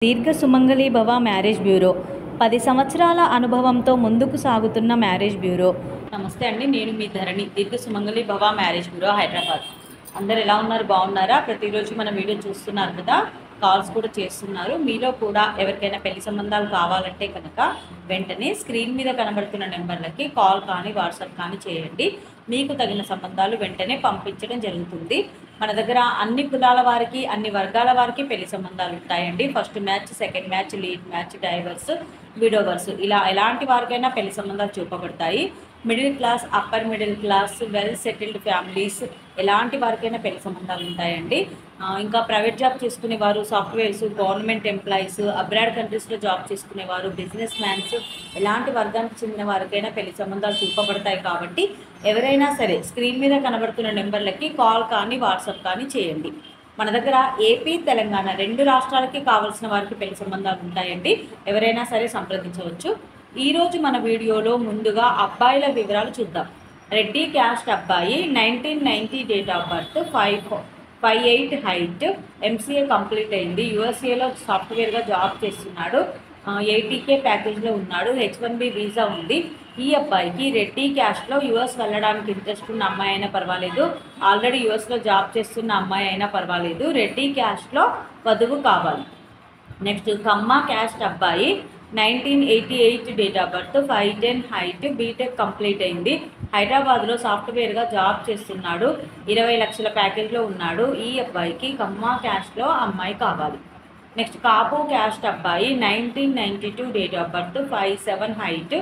దీర్ఘ సుమంగళి భవ marriage bureau 10 సంవత్సరాల అనుభవంతో ముందుకు సాగుతున్న మ్యారేజ్ బ్యూరో. నమస్తే అండి, నేను మీ ధరణి, దీర్ఘ సుమంగళి భవ మ్యారేజ్ బ్యూరో, హైదరాబాద్. అందరు ఎలా ఉన్నారు? బాగున్నారా? ప్రతిరోజు మన వీడియో చూస్తున్నారు కదా, కాల్స్ కూడా చేస్తున్నారు. మీలో కూడా ఎవరికైనా పెళ్లి సంబంధాలు కావాలంటే కనుక వెంటనే స్క్రీన్ మీద కనబడుతున్న నెంబర్లకి కాల్ కానీ వాట్సాప్ కానీ చేయండి. మీకు తగిన సంబంధాలు వెంటనే పంపించడం జరుగుతుంది. మన దగ్గర అన్ని కులాల వారికి, అన్ని వర్గాల వారికి పెళ్లి సంబంధాలు ఉంటాయండి. First match, second match, lead match, divorce, widowers, ఇలా ఎలాంటి వారికైనా పెళ్లి సంబంధాలు చూపబడతాయి. Middle class, upper middle class, well settled families, ఎలాంటి వారికైనా పెళ్లి సంబంధాలు ఉంటాయండి. ఇంకా ప్రైవేట్ జాబ్ చేసుకునేవారు, సాఫ్ట్వేర్స్, గవర్నమెంట్ ఎంప్లాయీస్, అబ్రాడ్ కంట్రీస్లో జాబ్ చేసుకునేవారు, బిజినెస్ మ్యాన్స్, ఎలాంటి వర్గానికి చెందిన వారికైనా పెళ్లి సంబంధాలు చూపబడతాయి. కాబట్టి ఎవరైనా సరే స్క్రీన్ మీద కనబడుతున్న నెంబర్లకి కాల్ కానీ వాట్సాప్ కానీ చేయండి. మన దగ్గర ఏపీ, తెలంగాణ 2 రాష్ట్రాలకి కావాల్సిన వారికి పెళ్లి సంబంధాలు ఉంటాయండి. ఎవరైనా సరే సంప్రదించవచ్చు. ఈరోజు మన వీడియోలో ముందుగా అబ్బాయిల వివరాలు చూద్దాం. రెడ్డి క్యాస్ట్ అబ్బాయి, 1990 date of birth, 5'8" height, MCA complete అయింది. యూఎస్ఏలో సాఫ్ట్వేర్గా జాబ్ చేస్తున్నాడు. 80K ప్యాకేజ్లో ఉన్నాడు. H1B వీసా ఉంది. ఈ అబ్బాయికి రెడ్డి క్యాస్ట్లో యూఎస్ వెళ్ళడానికి ఇంట్రెస్ట్ ఉన్న అమ్మాయి అయినా పర్వాలేదు, ఆల్రెడీ యూఎస్లో జాబ్ చేస్తున్న అమ్మాయి అయినా పర్వాలేదు, రెడ్డి క్యాస్ట్లో వధువు కావాలి. నెక్స్ట్ కమ్మ క్యాస్ట్ అబ్బాయి, 1988 date of birth, 5'10" height, BTech complete అయింది. హైదరాబాద్లో సాఫ్ట్వేర్గా జాబ్ చేస్తున్నాడు. 20 లక్షల ప్యాకేజ్లో ఉన్నాడు. ఈ అబ్బాయికి కమ్మ క్యాస్ట్లో అమ్మాయి కావాలి. నెక్స్ట్ కాపు క్యాస్ట్ అబ్బాయి, 1992 date of birth, 5'7" height,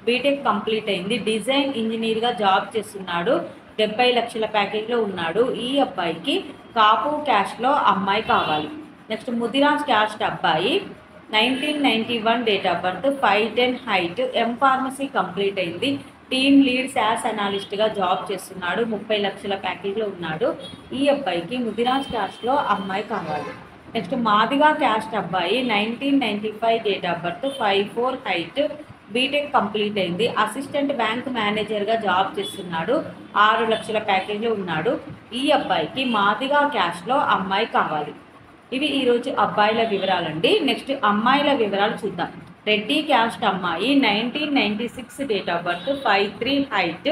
BTech complete అయింది. డిజైన్ ఇంజనీర్గా జాబ్ చేస్తున్నాడు. 70 లక్షల ప్యాకేజ్లో ఉన్నాడు. ఈ అబ్బాయికి కాపు క్యాస్ట్లో అమ్మాయి కావాలి. నెక్స్ట్ ముదిరాజ్ క్యాస్ట్ అబ్బాయి, 1991 date of birth, 5'10" height, pharmacy complete అయింది. టీమ్ లీడ్ శాస్ అనాలిస్ట్గా జాబ్ చేస్తున్నాడు. 30 లక్షల ప్యాకేజ్లో ఉన్నాడు. ఈ అబ్బాయికి ముదిరాజ్ క్యాస్ట్లో అమ్మాయి కావాలి. నెక్స్ట్ మాదిగా క్యాస్ట్ అబ్బాయి, 1995 date of birth, 5'4" height, BTech complete అయింది. అసిస్టెంట్ బ్యాంక్ మేనేజర్గా జాబ్ చేస్తున్నాడు. 6 లక్షల ప్యాకేజ్లో ఉన్నాడు. ఈ అబ్బాయికి మాదిగా క్యాస్ట్లో అమ్మాయి కావాలి. ఇవి ఈరోజు అబ్బాయిల వివరాలండి. నెక్స్ట్ అమ్మాయిల వివరాలు చూద్దాం. రెడ్డి క్యాస్ట్ అమ్మాయి, 1996 date of birth, 5'3" height,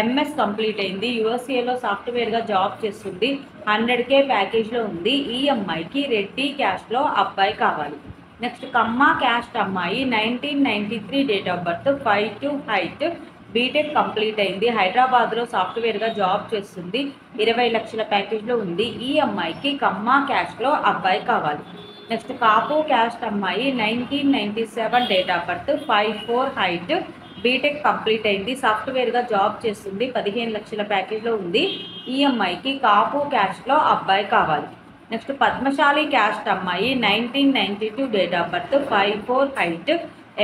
MS complete అయింది. యూఎస్ఏలో సాఫ్ట్వేర్గా జాబ్ చేస్తుంది. 100K ప్యాకేజ్లో ఉంది. ఈ అమ్మాయికి రెడ్డి క్యాస్ట్లో అబ్బాయి కావాలి. నెక్స్ట్ కమ్మ క్యాస్ట్ అమ్మాయి, 1993 date of birth, 5'2" height, BTech complete అయింది. హైదరాబాద్లో సాఫ్ట్వేర్గా జాబ్ చేస్తుంది. 20 లక్షల ప్యాకేజ్లో ఉంది. ఈ అమ్మాయికి కమ్మ క్యాస్ట్లో అబ్బాయి కావాలి. నెక్స్ట్ కాపు క్యాస్ట్ అమ్మాయి, 1997 date of birth, 5'4" height, BTech complete అయింది. సాఫ్ట్వేర్గా జాబ్ చేస్తుంది. 15 లక్షల ప్యాకేజ్లో ఉంది. ఈ అమ్మాయికి కాపు క్యాస్ట్లో అబ్బాయి కావాలి. నెక్స్ట్ పద్మశాలి క్యాస్ట్ అమ్మాయి, 1992 date of birth, 5'4" height,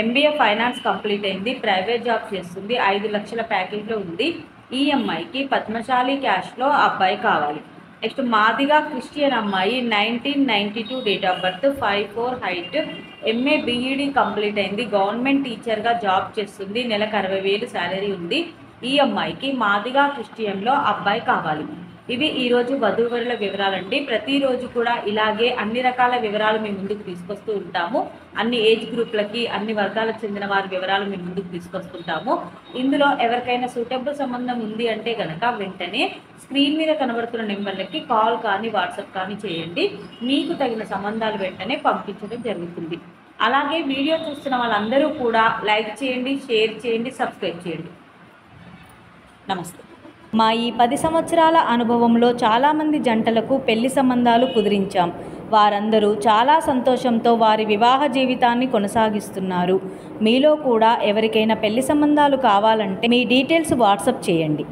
MBA finance complete అయింది. ప్రైవేట్ జాబ్ చేస్తుంది. 5 లక్షల ప్యాకేజ్లో ఉంది. ఈ అమ్మాయికి పద్మశాలి క్యాస్ట్లో అబ్బాయి కావాలి. నెక్స్ట్ మాదిగా క్రిస్టియన్ అమ్మాయి, 1992 date of birth, 5'4" height, MA BEd complete అయింది. గవర్నమెంట్ టీచర్గా జాబ్ చేస్తుంది. నెలకు 60,000 శాలరీ ఉంది. ఈ అమ్మాయికి మాదిగా క్రిస్టియన్లో అబ్బాయి కావాలి. ఇవి ఈరోజు వధూవరుల వివరాలండి. ప్రతిరోజు కూడా ఇలాగే అన్ని రకాల వివరాలు మీ ముందుకు తీసుకొస్తూ ఉంటాము. అన్ని ఏజ్ గ్రూప్లకి, అన్ని వర్గాలకు చెందిన వారి వివరాలు మీ ముందుకు తీసుకొస్తుంటాము. ఇందులో ఎవరికైనా సూటబుల్ సంబంధం ఉంది అంటే కనుక వెంటనే స్క్రీన్ మీద కనబడుతున్న నెంబర్లకి కాల్ కానీ వాట్సాప్ కానీ చేయండి. మీకు తగిన సంబంధాలు వెంటనే పంపించడం జరుగుతుంది. అలాగే వీడియో చూస్తున్న వాళ్ళందరూ కూడా లైక్ చేయండి, షేర్ చేయండి, సబ్స్క్రైబ్ చేయండి. నమస్తే. మా ఈ 10 సంవత్సరాల అనుభవంలో చాలామంది జంటలకు పెళ్లి సంబంధాలు కుదిరించాం. వారందరూ చాలా సంతోషంతో వారి వివాహ జీవితాన్ని కొనసాగిస్తున్నారు. మీలో కూడా ఎవరికైనా పెళ్లి సంబంధాలు కావాలంటే మీ డీటెయిల్స్ వాట్సాప్ చేయండి.